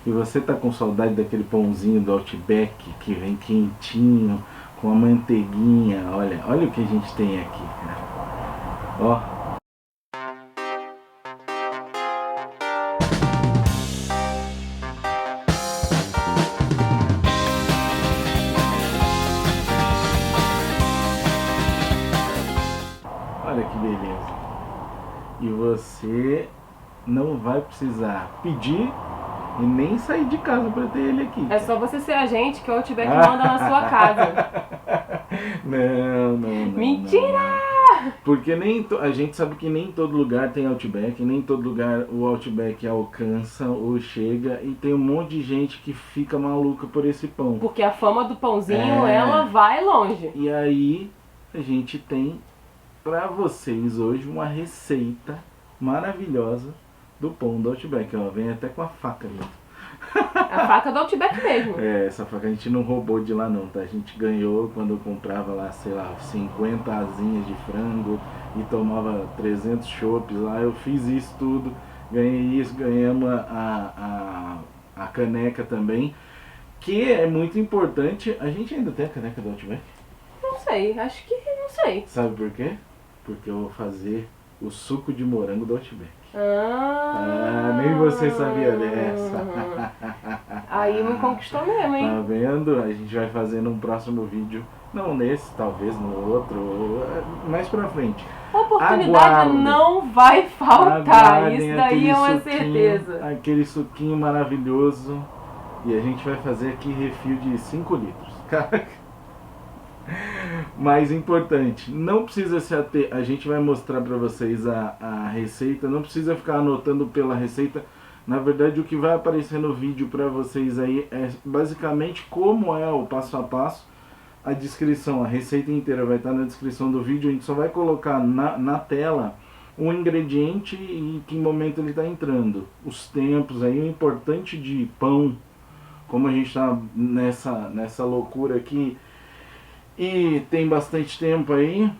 E você tá com saudade daquele pãozinho do Outback que vem quentinho, com a manteiguinha? Olha o que a gente tem aqui, cara. Ó. Olha que beleza. E você não vai precisar pedir e nem sair de casa para ter ele aqui. É só você ser agente que o Outback manda na sua casa. Não. Mentira! Não. Porque a gente sabe que nem todo lugar tem Outback, nem todo lugar o Outback alcança ou chega, e tem um monte de gente que fica maluca por esse pão. Porque a fama do pãozinho, ela vai longe. E aí a gente tem para vocês hoje uma receita maravilhosa do pão do Outback. Ela vem até com a faca ali. A faca do Outback mesmo. Essa faca a gente não roubou de lá não, tá? A gente ganhou quando eu comprava lá, sei lá, 50 asinhas de frango e tomava 300 chopps lá. Eu fiz isso tudo, ganhei isso, ganhamos a caneca também, que é muito importante. A gente ainda tem a caneca do Outback? Não sei, acho que não sei. Sabe por quê? Porque eu vou fazer o suco de morango do Outback. Nem você sabia dessa. Aí me conquistou mesmo, hein? Tá vendo? A gente vai fazer num próximo vídeo. Não nesse, talvez no outro, mais pra frente. Oportunidade Aguardem. Não vai faltar. Aguardem. Isso daí é uma suquinho, certeza. Aquele suquinho maravilhoso. E a gente vai fazer aqui refil de 5 litros. Caraca. Mais importante, não precisa se ater, a gente vai mostrar para vocês a receita, não precisa ficar anotando pela receita. Na verdade, o que vai aparecer no vídeo para vocês aí é basicamente como é o passo a passo. A descrição, a receita inteira vai estar na descrição do vídeo. A gente só vai colocar na tela um ingrediente e que momento ele está entrando, os tempos aí, o importante de pão, como a gente está nessa loucura aqui e tem bastante tempo aí,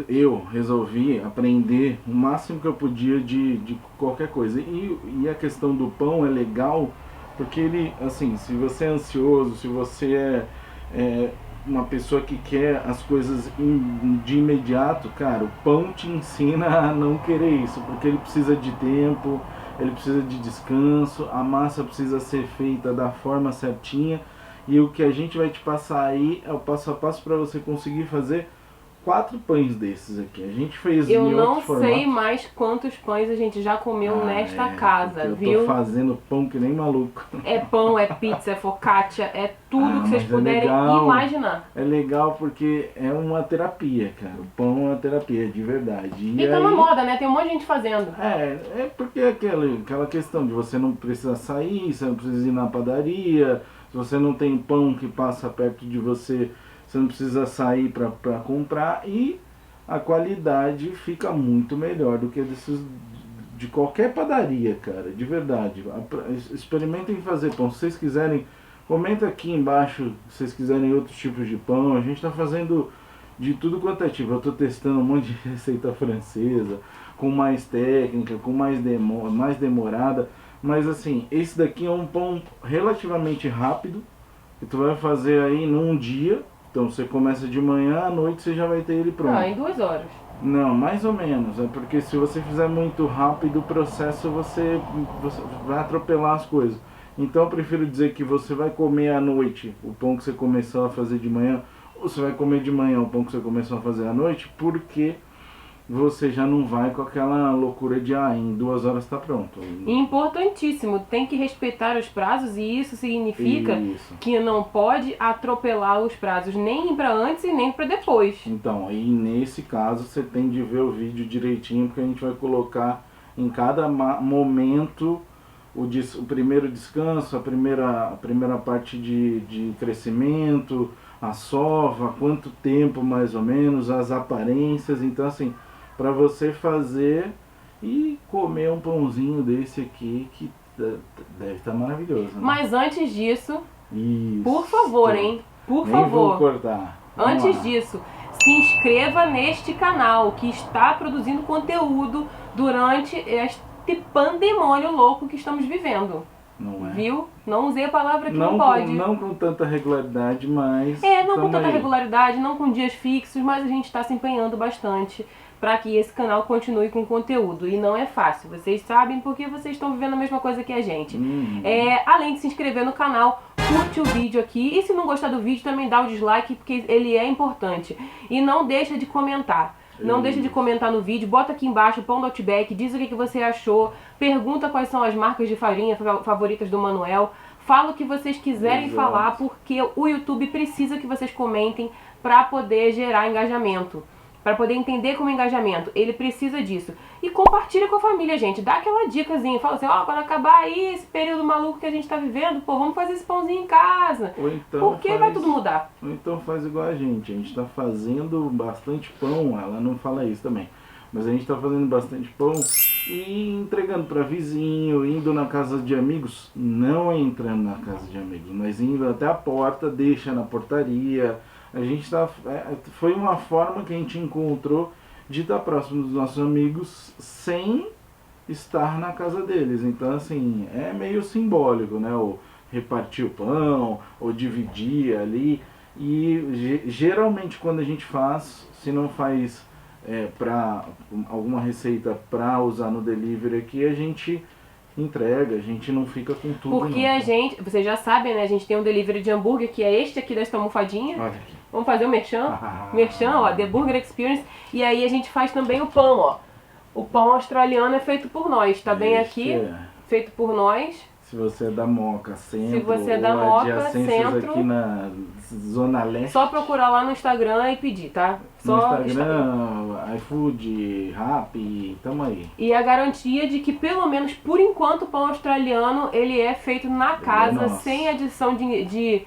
eu resolvi aprender o máximo que eu podia de qualquer coisa. E a questão do pão é legal, porque ele, assim, se você é ansioso, se você é uma pessoa que quer as coisas de imediato, cara, o pão te ensina a não querer isso, porque ele precisa de tempo, ele precisa de descanso, a massa precisa ser feita da forma certinha. E o que a gente vai te passar aí é o passo a passo para você conseguir fazer 4 pães desses aqui. A gente fez Eu não sei mais quantos pães a gente já comeu nesta casa, viu? Eu tô fazendo pão que nem maluco. É pão, é pizza, é focaccia, é tudo que vocês puderem imaginar. É legal porque é uma terapia, cara. O pão é uma terapia, de verdade. E tá na moda, né? Tem um monte de gente fazendo. É porque é aquela questão de você não precisa sair, você não precisa ir na padaria. Se você não tem pão que passa perto de você, você não precisa sair para comprar, e a qualidade fica muito melhor do que de qualquer padaria, cara, de verdade. Experimentem fazer pão. Se vocês quiserem, comenta aqui embaixo se vocês quiserem outros tipos de pão. A gente está fazendo de tudo quanto é tipo. Eu estou testando um monte de receita francesa, com mais técnica, com mais demorada. Mas assim, esse daqui é um pão relativamente rápido, que tu vai fazer aí num dia. Então você começa de manhã, à noite você já vai ter ele pronto. Em 2 horas. Não, mais ou menos. É porque se você fizer muito rápido o processo, você vai atropelar as coisas. Então eu prefiro dizer que você vai comer à noite o pão que você começou a fazer de manhã, ou você vai comer de manhã o pão que você começou a fazer à noite, porque você já não vai com aquela loucura de em 2 horas está pronto. Importantíssimo, tem que respeitar os prazos, e isso significa que não pode atropelar os prazos, nem para antes e nem para depois. Então, aí nesse caso você tem de ver o vídeo direitinho, porque a gente vai colocar em cada momento o primeiro descanso, a primeira parte de crescimento, a sova, quanto tempo mais ou menos, as aparências. Então assim, para você fazer e comer um pãozinho desse aqui, que deve estar maravilhoso, né? Mas antes disso, por favor, hein? Por favor. Vou cortar. Antes disso, se inscreva neste canal, que está produzindo conteúdo durante pandemônio louco que estamos vivendo. Não é? Viu? Não usei a palavra que não pode. Não com tanta regularidade, mas... não com tanta regularidade, não com dias fixos, mas a gente está se empenhando bastante para que esse canal continue com conteúdo. E não é fácil, vocês sabem, porque vocês estão vivendo a mesma coisa que a gente. Além de se inscrever no canal, curte o vídeo aqui. E se não gostar do vídeo, também dá o dislike, porque ele é importante. E não deixa de comentar. Não deixa de comentar no vídeo, bota aqui embaixo Pão do Outback, diz o que você achou, pergunta quais são as marcas de farinha favoritas do Manuel, fala o que vocês quiserem falar, porque o YouTube precisa que vocês comentem para poder gerar engajamento, para poder entender como engajamento, ele precisa disso. E compartilha com a família, gente, dá aquela dicasinha, fala assim, quando acabar aí esse período maluco que a gente tá vivendo, pô, vamos fazer esse pãozinho em casa, ou então porque vai tudo mudar. Ou então faz igual a gente tá fazendo bastante pão, ela não fala isso também, mas a gente tá fazendo bastante pão e entregando para vizinho, indo na casa de amigos, não entrando na casa de amigos, mas indo até a porta, deixa na portaria. A gente foi uma forma que a gente encontrou de estar próximo dos nossos amigos sem estar na casa deles. Então, assim, é meio simbólico, né? Ou repartir o pão, ou dividir ali. E geralmente quando a gente faz, se não faz para alguma receita para usar no delivery aqui, a gente entrega, a gente não fica com tudo. Porque não. A gente, vocês já sabem, né? A gente tem um delivery de hambúrguer, que é este aqui desta almofadinha. Olha aqui. Vamos fazer o merchan. Merchan, ó, The Burger Experience. E aí a gente faz também o pão, ó. O pão australiano é feito por nós, tá bem aqui? Feito por nós. Se você é da Moca Centro, se você é da Moca Centro, aqui na Zona Leste, só procurar lá no Instagram e pedir, tá? Só no Instagram, iFood, Rappi, tamo aí. E a garantia de que pelo menos por enquanto o pão australiano ele é feito na casa, sem adição de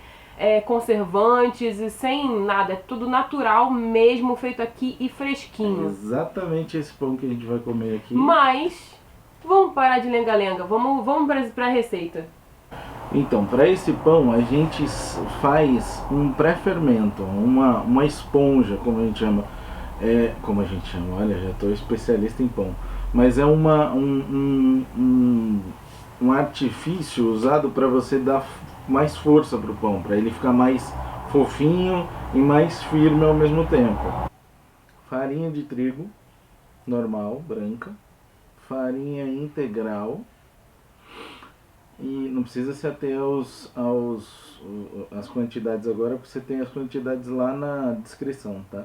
conservantes e sem nada, é tudo natural mesmo, feito aqui e fresquinho. Exatamente esse pão que a gente vai comer aqui. Mas vamos parar de lenga-lenga, vamos para a receita. Então, para esse pão a gente faz um pré-fermento, uma esponja, como a gente chama. Olha, já estou especialista em pão. Mas é um artifício usado para você dar mais força para o pão, para ele ficar mais fofinho e mais firme ao mesmo tempo. Farinha de trigo normal, branca. Farinha integral. E não precisa se ater às quantidades agora, porque você tem as quantidades lá na descrição, tá?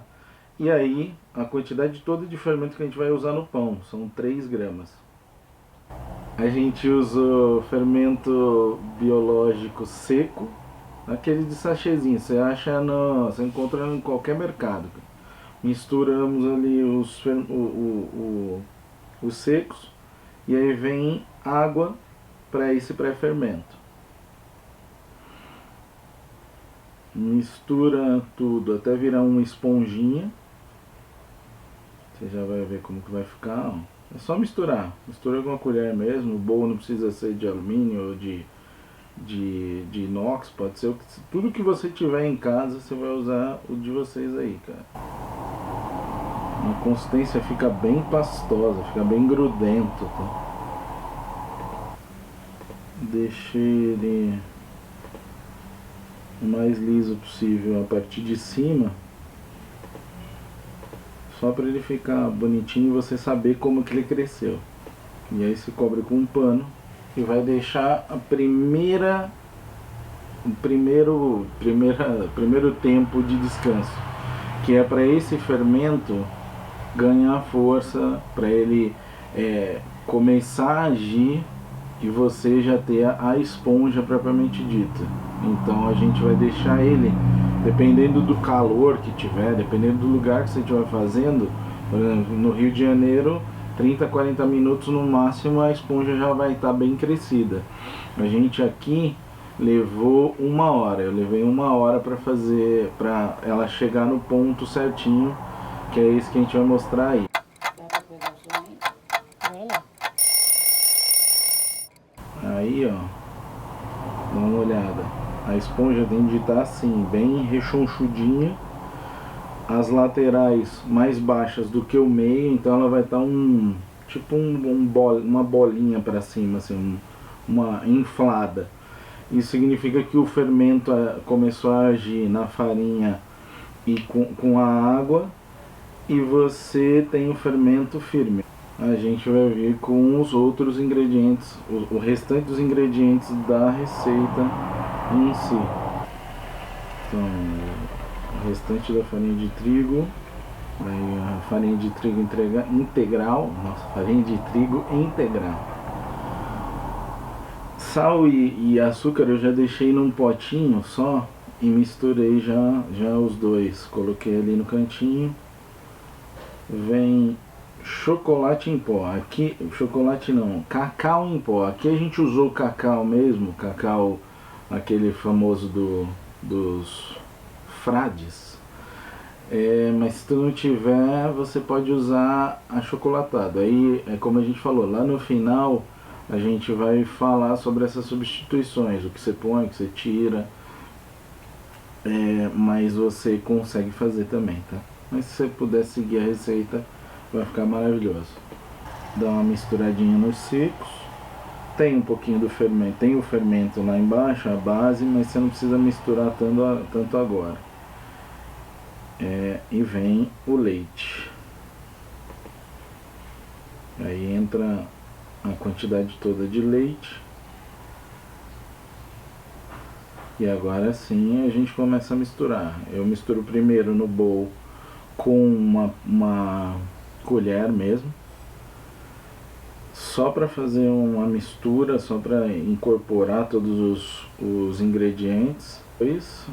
E aí, a quantidade toda de fermento que a gente vai usar no pão, são 3 gramas. A gente usa fermento biológico seco, aquele de sachêzinho, você encontra em qualquer mercado. Misturamos ali os secos, e aí vem água para esse pré-fermento. Mistura tudo até virar uma esponjinha. Você já vai ver como que vai ficar. É só misturar. Mistura com uma colher mesmo. O bowl não precisa ser de alumínio ou de inox. Pode ser tudo que você tiver em casa, você vai usar o de vocês aí, cara. A consistência fica bem pastosa, fica bem grudento, tá? Deixei ele o mais liso possível a partir de cima, só para ele ficar bonitinho e você saber como que ele cresceu. E aí se cobre com um pano e vai deixar o primeiro tempo de descanso, que é para esse fermento ganhar força, para ele começar a agir e você já ter a esponja propriamente dita. Então a gente vai deixar ele, dependendo do calor que tiver, dependendo do lugar que você estiver fazendo, por exemplo, no Rio de Janeiro, 30, 40 minutos no máximo a esponja já vai estar bem crescida. A gente aqui levou 1 hora, eu levei 1 hora para ela chegar no ponto certinho, que é isso que a gente vai mostrar aí. Aí, ó, dá uma olhada. A esponja tem de estar assim, bem rechonchudinha. As laterais mais baixas do que o meio, então ela vai estar tipo uma bolinha para cima, assim, uma inflada. Isso significa que o fermento começou a agir na farinha e com a água, e você tem o fermento firme. A gente vai vir com os outros ingredientes, o restante dos ingredientes da receita em si. Então, o restante da farinha de trigo, aí a farinha de trigo integral, nossa, farinha de trigo integral. Sal e açúcar eu já deixei num potinho só e misturei já os dois. Coloquei ali no cantinho. Vem chocolate em pó. Aqui, chocolate não, cacau em pó. Aqui a gente usou cacau mesmo, cacau aquele famoso dos frades. Mas se tu não tiver, você pode usar achocolatado. Aí é como a gente falou, lá no final a gente vai falar sobre essas substituições, o que você põe, o que você tira, mas você consegue fazer também, tá? Mas se você puder seguir a receita, vai ficar maravilhoso. Dá uma misturadinha nos secos. Tem um pouquinho do fermento, tem o fermento lá embaixo, a base, mas você não precisa misturar tanto agora. E vem o leite. Aí entra a quantidade toda de leite. E agora sim a gente começa a misturar. Eu misturo primeiro no bowl com uma colher mesmo, só para fazer uma mistura, só para incorporar todos os ingredientes. Depois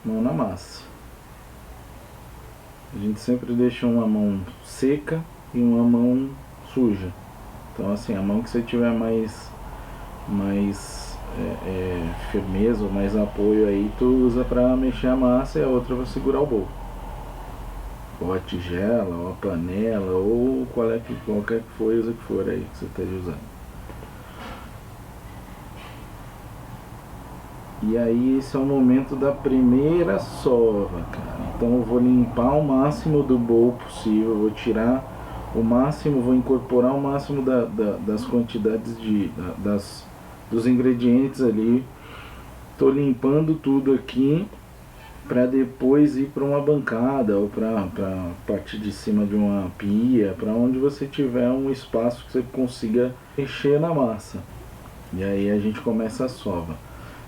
mão na massa. A gente sempre deixa uma mão seca e uma mão suja. Então assim, a mão que você tiver mais firmeza ou mais apoio aí, tu usa para mexer a massa e a outra para segurar o bowl. Ou a tigela, ou a panela, ou qualquer coisa que for aí que você esteja usando. E aí esse é o momento da primeira sova, cara. Então eu vou limpar o máximo do bowl possível, vou tirar o máximo, vou incorporar o máximo das quantidades dos ingredientes ali. Tô limpando tudo aqui para depois ir para uma bancada ou para parte de cima de uma pia, para onde você tiver um espaço que você consiga mexer na massa. E aí a gente começa a sova.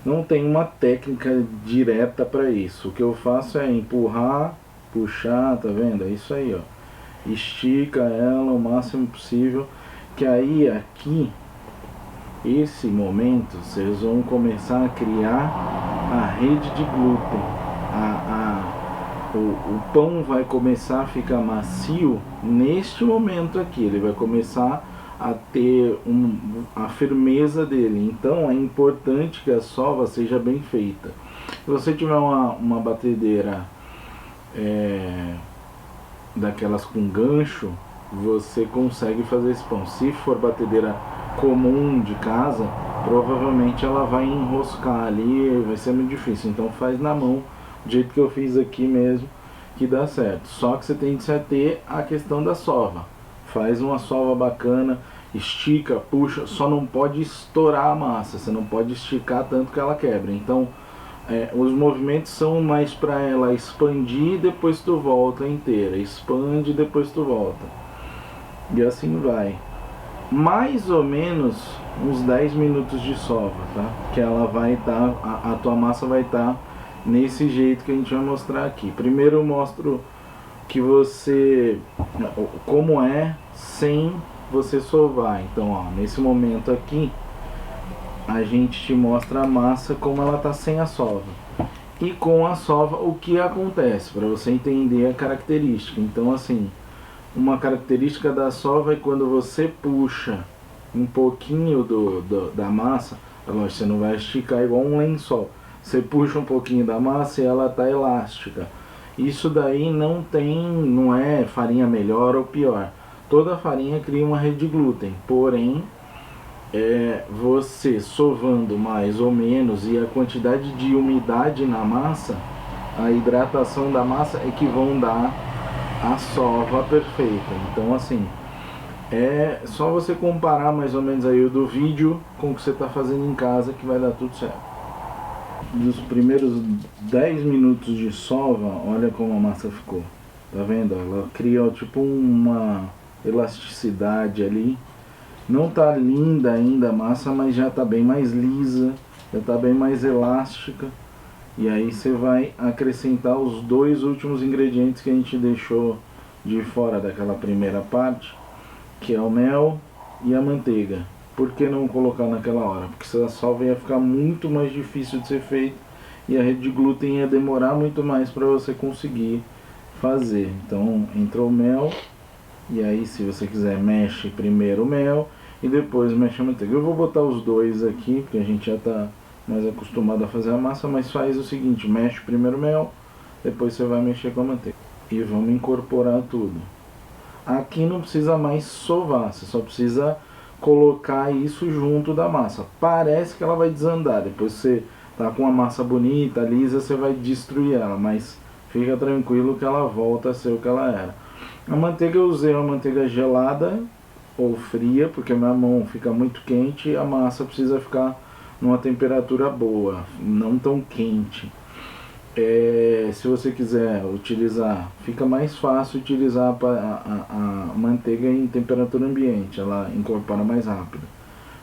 Não tem uma técnica direta para isso. O que eu faço é empurrar, puxar, tá vendo? É isso aí, ó. Estica ela o máximo possível, que aí aqui, esse momento, vocês vão começar a criar a rede de glúten. O pão vai começar a ficar macio neste momento aqui, ele vai começar a ter a firmeza dele. Então é importante que a sova seja bem feita. Se você tiver uma batedeira daquelas com gancho, você consegue fazer esse pão. Se for batedeira comum de casa, provavelmente ela vai enroscar ali, vai ser muito difícil. Então faz na mão, do jeito que eu fiz aqui mesmo, que dá certo. Só que você tem que se ater à questão da sova. Faz uma sova bacana, estica, puxa, só não pode estourar a massa, você não pode esticar tanto que ela quebra. Então os movimentos são mais para ela expandir, depois tu volta inteira, expande, depois tu volta, e assim vai. Mais ou menos uns 10 minutos de sova, tá? Que ela vai estar, a tua massa vai estar nesse jeito que a gente vai mostrar aqui. Primeiro eu mostro que como é sem você sovar. Então, ó, nesse momento aqui a gente te mostra a massa como ela tá sem a sova, e com a sova o que acontece, para você entender a característica. Então assim, uma característica da sova é quando você puxa um pouquinho da massa, lógico, você não vai esticar igual um lençol, você puxa um pouquinho da massa e ela tá elástica. Isso daí não é farinha melhor ou pior. Toda farinha cria uma rede de glúten, porém você sovando mais ou menos e a quantidade de umidade na massa, a hidratação da massa é que vão dar a sova perfeita. Então assim, É só você comparar mais ou menos aí o do vídeo com o que você está fazendo em casa que vai dar tudo certo. Dos primeiros 10 minutos de sova, olha como a massa ficou. Tá vendo? Ela cria tipo uma elasticidade ali. Não tá linda ainda a massa, mas já tá bem mais lisa, já tá bem mais elástica. E aí você vai acrescentar os dois últimos ingredientes que a gente deixou de fora daquela primeira parte, que é o mel e a manteiga. Por que não colocar naquela hora? Porque se a sova ia ficar muito mais difícil de ser feita e a rede de glúten ia demorar muito mais para você conseguir fazer. Então entrou o mel, e aí se você quiser mexe primeiro o mel e depois mexe a manteiga. Eu vou botar os dois aqui porque a gente já está mais acostumado a fazer a massa, mas faz o seguinte: mexe primeiro o mel, depois você vai mexer com a manteiga e vamos incorporar tudo. Aqui não precisa mais sovar, você só precisa colocar isso junto da massa. Parece que ela vai desandar, depois você tá com a massa bonita, lisa, você vai destruir ela, mas fica tranquilo que ela volta a ser o que ela era. A manteiga, eu usei uma manteiga gelada ou fria, porque minha mão fica muito quente e a massa precisa ficar numa temperatura boa, não tão quente. Se você quiser utilizar, fica mais fácil utilizar a manteiga em temperatura ambiente, ela incorpora mais rápido.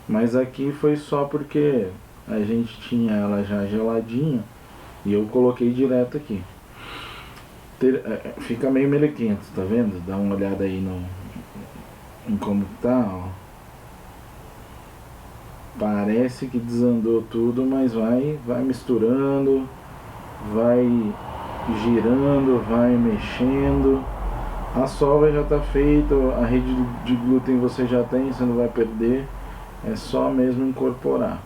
Mas aqui foi só porque a gente tinha ela já geladinha e eu coloquei direto aqui. Fica meio melequento, tá vendo? Dá uma olhada aí em como tá, ó. Parece que desandou tudo, mas vai misturando, vai girando, vai mexendo. A sova já está feita, a rede de glúten você já tem, você não vai perder. É só mesmo incorporar.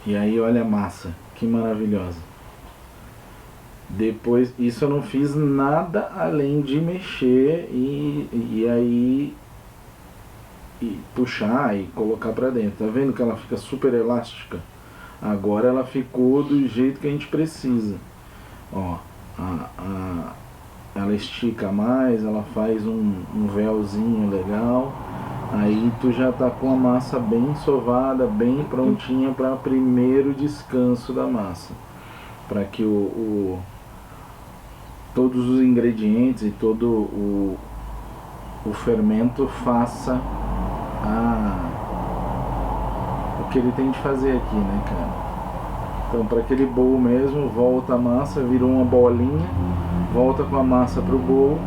E aí olha a massa, que maravilhosa. Depois, isso eu não fiz nada além de mexer e aí puxar e colocar pra dentro. Tá vendo que ela fica super elástica? Agora ela ficou do jeito que a gente precisa. Ó, ela estica mais, ela faz um véuzinho legal. Aí tu já tá com a massa bem sovada, bem prontinha para primeiro descanso da massa. Para que todos os ingredientes e todo o fermento faça o que ele tem de fazer aqui, né, cara? Então, para aquele bowl mesmo, volta a massa, virou uma bolinha, volta com a massa pro bowl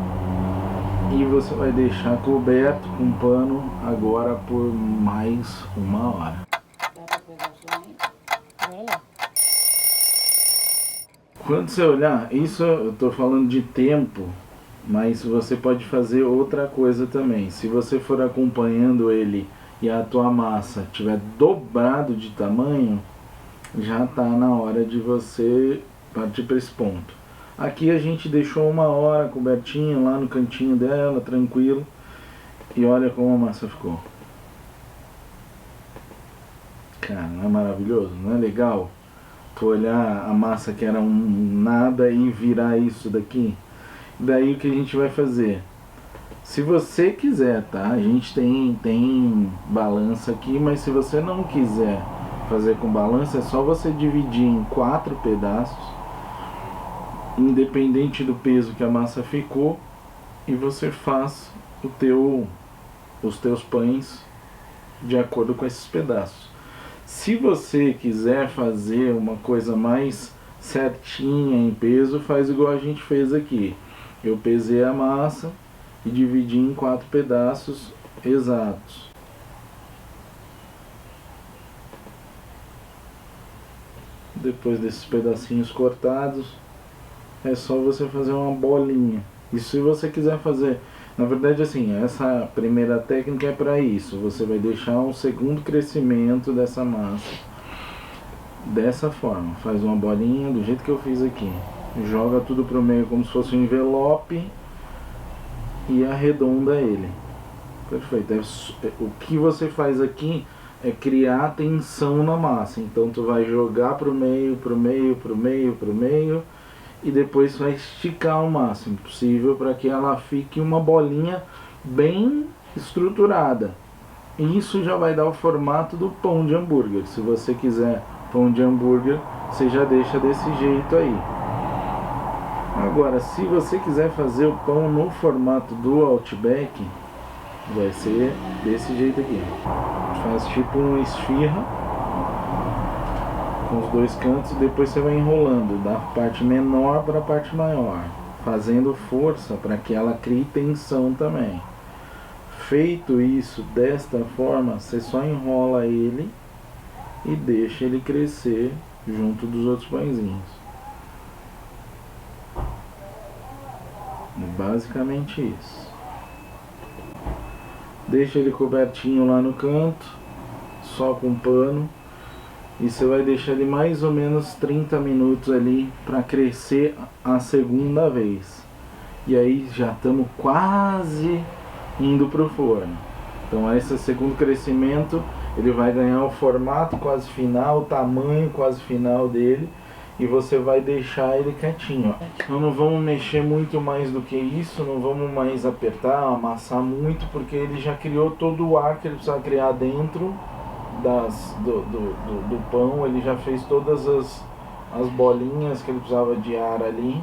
e você vai deixar coberto com um pano agora por mais 1 hora. Quando você olhar, isso eu tô falando de tempo, mas você pode fazer outra coisa também. Se você for acompanhando ele e a tua massa tiver dobrado de tamanho, já tá na hora de você partir para esse ponto. Aqui a gente deixou 1 hora cobertinha lá no cantinho dela, tranquilo. E olha como a massa ficou. Cara, não é maravilhoso? Não é legal? Tu olhar a massa que era um nada e virar isso daqui. Daí o que a gente vai fazer? Se você quiser, tá? A gente tem balança aqui, mas se você não quiser fazer com balança, é só você dividir em 4 pedaços, independente do peso que a massa ficou, e você faz os teus pães de acordo com esses pedaços. Se você quiser fazer uma coisa mais certinha em peso, faz igual a gente fez aqui. Eu pesei a massa e dividi em 4 pedaços exatos. Depois desses pedacinhos cortados, é só você fazer uma bolinha. E se você quiser fazer, na verdade assim, essa primeira técnica é para isso. Você vai deixar um segundo crescimento dessa massa. Dessa forma, faz uma bolinha do jeito que eu fiz aqui. Joga tudo pro meio como se fosse um envelope e arredonda ele. Perfeito. O que você faz aqui é criar tensão na massa. Então tu vai jogar pro meio, pro meio, pro meio, pro meio e depois vai esticar o máximo possível para que ela fique uma bolinha bem estruturada. E isso já vai dar o formato do pão de hambúrguer. Se você quiser pão de hambúrguer, você já deixa desse jeito aí. Agora, se você quiser fazer o pão no formato do Outback, vai ser desse jeito aqui. Faz tipo uma esfirra com os dois cantos e depois você vai enrolando da parte menor para a parte maior, fazendo força para que ela crie tensão também. Feito isso desta forma, você só enrola ele e deixa ele crescer junto dos outros pãezinhos. Basicamente isso. Deixa ele cobertinho lá no canto, só com pano, e você vai deixar ele mais ou menos 30 minutos ali para crescer a segunda vez. E aí já estamos quase indo para o forno. Então esse segundo crescimento, ele vai ganhar o formato quase final, o tamanho quase final dele, e você vai deixar ele quietinho. Então não vamos mexer muito mais do que isso, não vamos mais apertar, amassar muito, porque ele já criou todo o ar que ele precisa criar dentro do pão. Ele já fez todas as bolinhas que ele precisava de ar ali.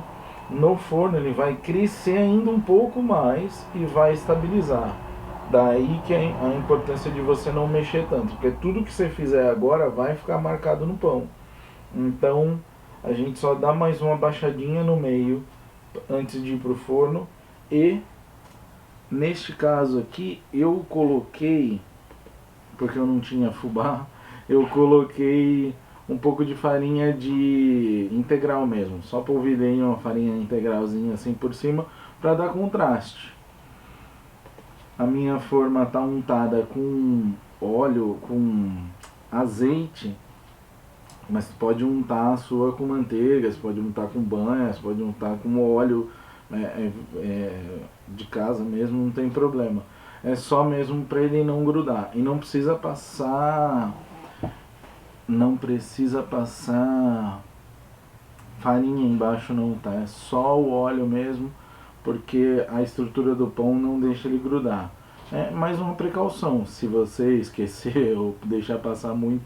No forno ele vai crescer ainda um pouco mais e vai estabilizar. Daí que é a importância de você não mexer tanto, porque tudo que você fizer agora vai ficar marcado no pão. Então a gente só dá mais uma baixadinha no meio antes de ir pro forno. E neste caso aqui eu coloquei, porque eu não tinha fubá, eu coloquei um pouco de farinha de integral mesmo, só polvilhei uma farinha integralzinha assim por cima para dar contraste. A minha forma tá untada com óleo, com azeite, mas você pode untar a sua com manteiga, você pode untar com banha, você pode untar com óleo de casa mesmo, não tem problema. É só mesmo para ele não grudar. E não precisa passar farinha embaixo não, tá? É só o óleo mesmo, porque a estrutura do pão não deixa ele grudar. É mais uma precaução, se você esquecer ou deixar passar muito,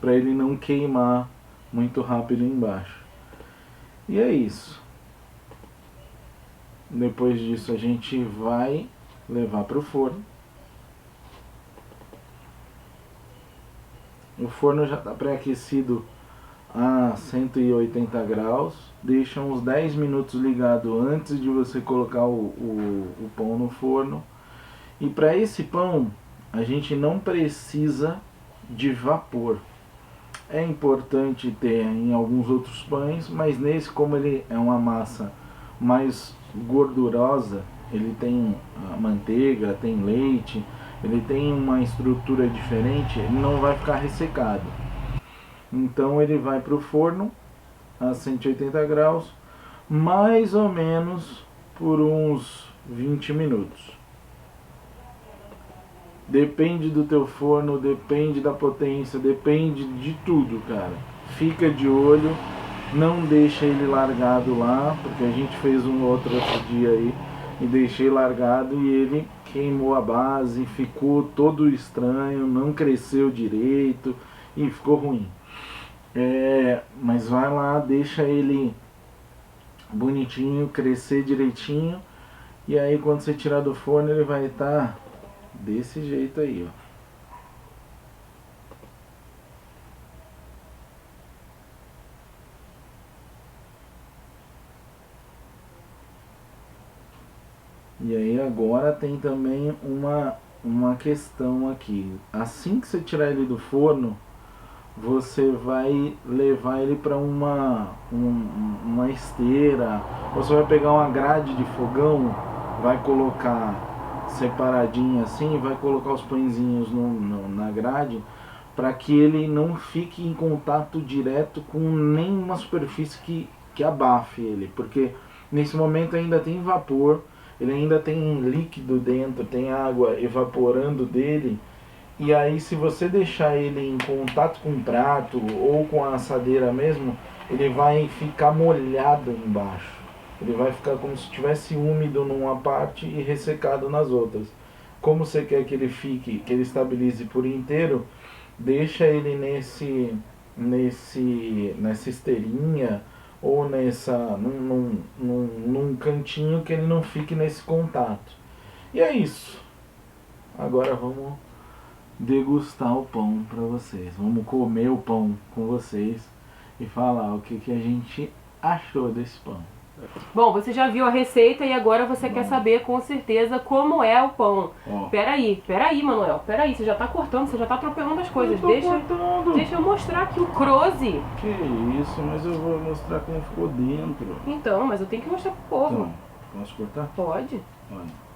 para ele não queimar muito rápido embaixo. E é isso. Depois disso a gente vai levar para o forno. O forno já está pré-aquecido a 180 graus. Deixa uns 10 minutos ligado antes de você colocar o pão no forno. E para esse pão a gente não precisa de vapor. É importante ter em alguns outros pães, mas nesse, como ele é uma massa mais gordurosa, ele tem manteiga, tem leite, ele tem uma estrutura diferente, ele não vai ficar ressecado. Então ele vai para o forno a 180 graus, mais ou menos por uns 20 minutos. Depende do teu forno, depende da potência, depende de tudo, cara. Fica de olho, não deixa ele largado lá, porque a gente fez um outro dia aí e deixei largado e ele queimou a base, ficou todo estranho, não cresceu direito e ficou ruim. Mas vai lá, deixa ele bonitinho, crescer direitinho, e aí quando você tirar do forno ele vai estar desse jeito aí, ó. E aí agora tem também uma questão aqui. Assim que você tirar ele do forno, você vai levar ele para uma esteira, ou você vai pegar uma grade de fogão, vai colocar separadinho assim, vai colocar os pãezinhos na grade, para que ele não fique em contato direto com nenhuma superfície que abafe ele, porque nesse momento ainda tem vapor, ele ainda tem líquido dentro, tem água evaporando dele, E aí se você deixar ele em contato com o prato ou com a assadeira mesmo, ele vai ficar molhado embaixo. Ele vai ficar como se estivesse úmido numa parte e ressecado nas outras. Como você quer que ele fique, que ele estabilize por inteiro, deixa ele nessa esteirinha ou num cantinho que ele não fique nesse contato. E é isso. Agora vamos degustar o pão para vocês. Vamos comer o pão com vocês e falar o que a gente achou desse pão. Bom, você já viu a receita e agora você quer saber com certeza como é o pão. Ó. Peraí, Manuel, peraí, você já tá cortando, você já tá atropelando as coisas. Cortando. Deixa eu mostrar aqui o croze. Que isso, mas eu vou mostrar como ficou dentro. Então, mas eu tenho que mostrar pro povo. Então, posso cortar? Pode. Olha.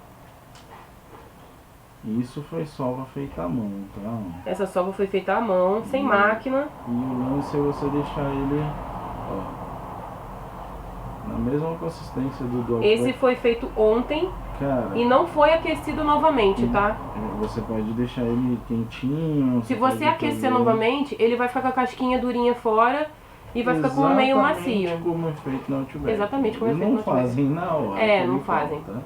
Isso foi sova feita à mão, tá? Essa sova foi feita à mão, sem máquina. E o lance é você deixar ele, ó, na mesma consistência do Esse foi feito ontem cara, e não foi aquecido novamente, tá? Você pode deixar ele quentinho. Se você pode aquecer fazer novamente, ele vai ficar com a casquinha durinha fora e vai ficar com meio macio. Exatamente como é feito na Outback. Exatamente como é Eles feito não na Outback. fazem na hora. É, que não ele fazem. fala, tá?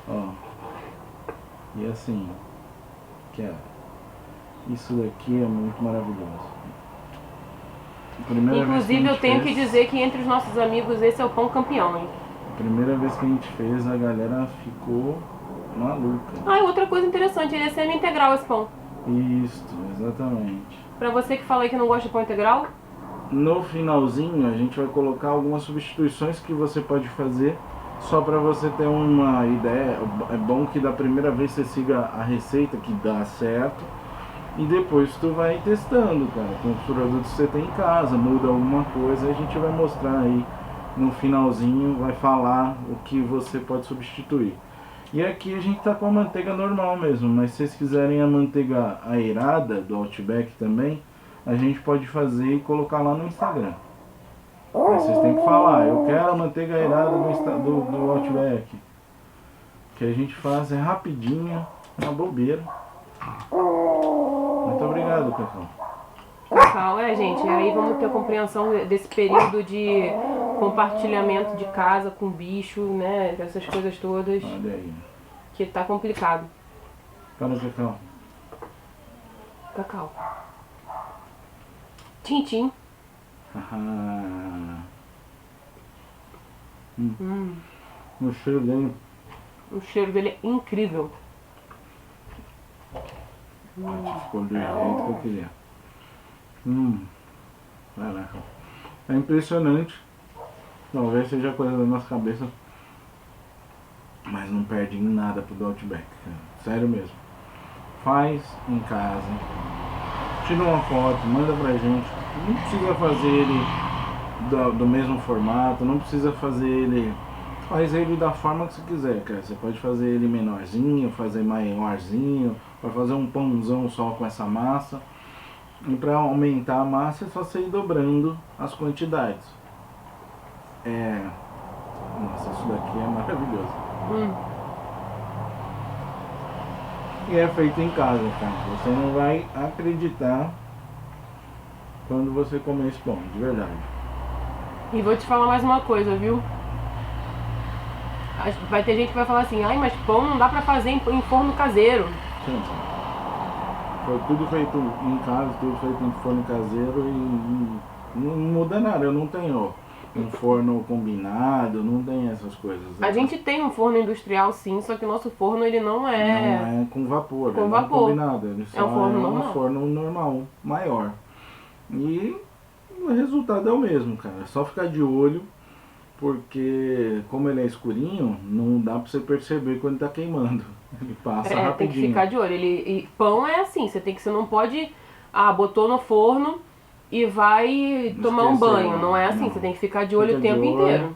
Ó. E assim, isso daqui é muito maravilhoso. Inclusive eu tenho que dizer que entre os nossos amigos esse é o pão campeão, hein? A primeira vez que a gente fez, a galera ficou maluca. Ah, e outra coisa interessante, ele é semi-integral esse pão. Isso, exatamente. Pra você que fala aí que não gosta de pão integral, No finalzinho, a gente vai colocar algumas substituições que você pode fazer. Só para você ter uma ideia, é bom que da primeira vez você siga a receita que dá certo. E depois tu vai testando, cara, com os produtos que você tem em casa, muda alguma coisa, a gente vai mostrar aí no finalzinho, vai falar o que você pode substituir. E aqui a gente tá com a manteiga normal mesmo, mas se vocês quiserem a manteiga aerada do Outback também, a gente pode fazer e colocar lá no Instagram. Aí vocês têm que falar, eu quero a manteiga aerada do Outback. Que a gente faz é rapidinho, uma bobeira. Muito obrigado, Cacau. Cacau, gente, aí vamos ter a compreensão desse período de compartilhamento de casa com bicho, né, essas coisas todas, Olha aí. que tá complicado. Fala, Cacau. Cacau. Tintim. O cheiro dele. O cheiro dele é incrível. Ficou do jeito que eu queria. Caraca. É impressionante. Talvez seja coisa da nossa cabeça. Mas não perde em nada pro Outback, cara. Sério mesmo. Faz em casa. Tira uma foto, manda pra gente. Não precisa fazer ele do mesmo formato, não precisa fazer ele. Faz ele da forma que você quiser, cara. Você pode fazer ele menorzinho, fazer maiorzinho, pode fazer um pãozão só com essa massa. E para aumentar a massa é só você ir dobrando as quantidades. Nossa, isso daqui é maravilhoso. E é feito em casa, cara. Você não vai acreditar quando você comer esse pão, de verdade. E vou te falar mais uma coisa, viu? Vai ter gente que vai falar assim, ai, mas pão não dá pra fazer em forno caseiro. Sim. Foi tudo feito em casa, tudo feito em forno caseiro e não muda nada. Eu não tenho um forno combinado, não tem essas coisas. A gente tem um forno industrial sim, só que o nosso forno ele não Não é... é com vapor, Com não vapor. é combinado. Ele só É um forno normal. um forno normal, maior. E o resultado é o mesmo, cara. É só ficar de olho, porque como ele é escurinho, não dá pra você perceber quando tá queimando. Ele passa rapidinho. Tem que ficar de olho. E pão é assim, você não pode... Ah, botou no forno e vai tomar um Esqueceu, banho. Não é assim, não. você tem que ficar de olho Fica o de tempo olho. inteiro.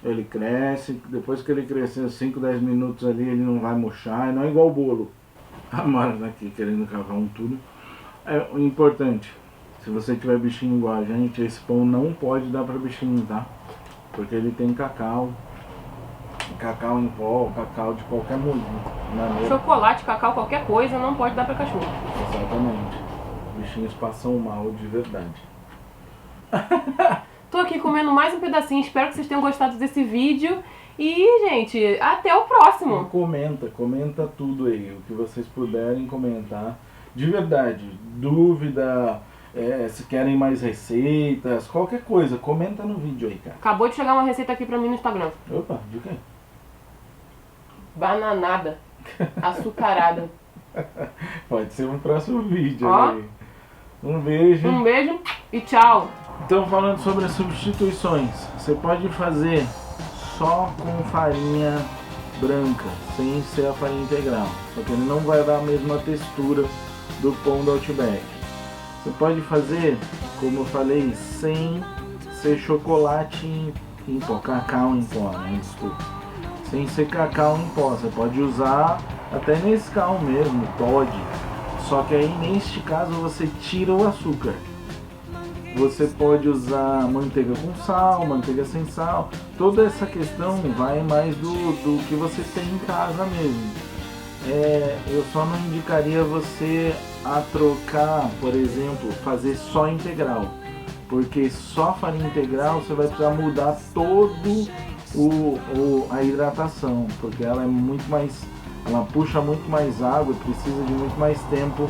Ele cresce, depois que ele crescer 5, 10 minutos ali, ele não vai murchar, não é igual o bolo. A Mara aqui querendo cavar um tudo. É o importante, se você tiver bichinho igual a gente, esse pão não pode dar pra bichinho, tá? Porque ele tem cacau em pó, cacau de qualquer molinho. Maneiro. Chocolate, cacau, qualquer coisa não pode dar pra cachorro. Exatamente. Os bichinhos passam mal de verdade. Tô aqui comendo mais um pedacinho, espero que vocês tenham gostado desse vídeo. E, gente, até o próximo. Comenta tudo aí, o que vocês puderem comentar. De verdade, dúvida, se querem mais receitas, qualquer coisa, comenta no vídeo aí, cara. Acabou de chegar uma receita aqui pra mim no Instagram. Opa, de quê? Bananada, açucarada. Pode ser um próximo vídeo Ó. aí. Um beijo. Um beijo e tchau. Então, falando sobre as substituições, você pode fazer só com farinha branca, sem ser a farinha integral, só que ele não vai dar a mesma textura do pão do Outback. Você pode fazer, como eu falei, sem ser chocolate em pó, cacau em pó, né? Desculpa. Sem ser cacau em pó, você pode usar até Nescau mesmo, Toddy. Só que aí neste caso você tira o açúcar. Você pode usar manteiga com sal, manteiga sem sal. Toda essa questão vai mais do que você tem em casa mesmo. Eu só não indicaria você a trocar, por exemplo, fazer só integral. Porque só farinha integral você vai precisar mudar todo a hidratação. Porque ela é muito mais, ela puxa muito mais água e precisa de muito mais tempo